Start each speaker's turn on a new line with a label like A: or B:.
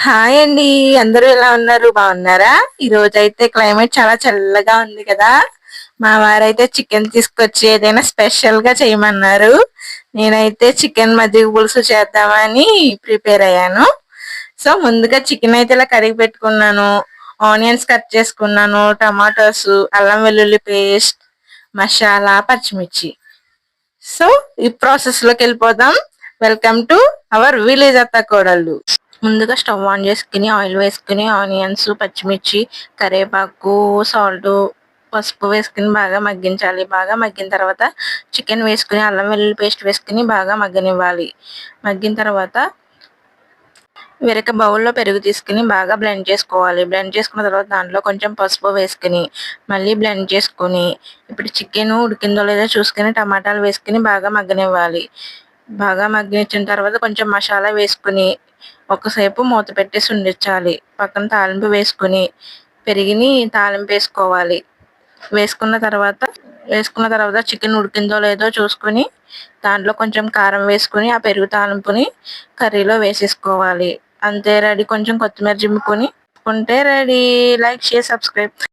A: Hi అండి. అందరూ ఎలా ఉన్నారు? బాగున్నారా? ఈ రోజైతే క్లైమేట్ చాలా చల్లగా ఉంది కదా. మా వారైతే చికెన్ తీసుకొచ్చి ఏదైనా స్పెషల్ గా చేయమన్నారు. నేనైతే చికెన్ మజ్జిగ పులుసు చేద్దామని ప్రిపేర్ అయ్యాను. సో ముందుగా చికెన్ అయితే ఇలా కడిగి పెట్టుకున్నాను. ఆనియన్స్ కట్ చేసుకున్నాను, టమాటోస్, అల్లం వెల్లుల్లి పేస్ట్, మసాలా, పచ్చిమిర్చి. సో ఈ ప్రాసెస్ లోకి వెళ్ళిపోదాం. వెల్కమ్ టు అవర్ విలేజ్ అత్త కోడళ్ళు. ముందుగా స్టవ్ ఆన్ చేసుకుని ఆయిల్ వేసుకుని ఆనియన్స్, పచ్చిమిర్చి, కరివేపాకు, సాల్ట్, పసుపు వేసుకుని బాగా మగ్గించాలి. బాగా మగ్గిన తర్వాత చికెన్ వేసుకుని అల్లం వెల్లుల్లి పేస్ట్ వేసుకుని బాగా మగ్గనివ్వాలి. మగ్గిన తర్వాత వేరొక బౌల్లో పెరుగు తీసుకుని బాగా బ్లెండ్ చేసుకోవాలి. బ్లెండ్ చేసుకున్న తర్వాత దాంట్లో కొంచెం పసుపు వేసుకుని మళ్ళీ బ్లెండ్ చేసుకుని ఇప్పుడు చికెన్ ఉడికిందో లేదో చూసుకుని టమాటాలు వేసుకుని బాగా మగ్గనివ్వాలి. బాగా మగ్గించిన తర్వాత కొంచెం మసాలా వేసుకుని ఒకసేపు మూత పెట్టేసి ఉండించాలి. పక్కన తాలింపు వేసుకుని పెరిగిని తాలింపు వేసుకోవాలి. వేసుకున్న తర్వాత చికెన్ ఉడికిందో లేదో చూసుకుని దాంట్లో కొంచెం కారం వేసుకుని ఆ పెరుగు తాలింపుని కర్రీలో వేసేసుకోవాలి. అంతే రెడీ. కొంచెం కొత్తిమీర జిమ్ముకొని ఉంటే రెడీ. Like, share, subscribe.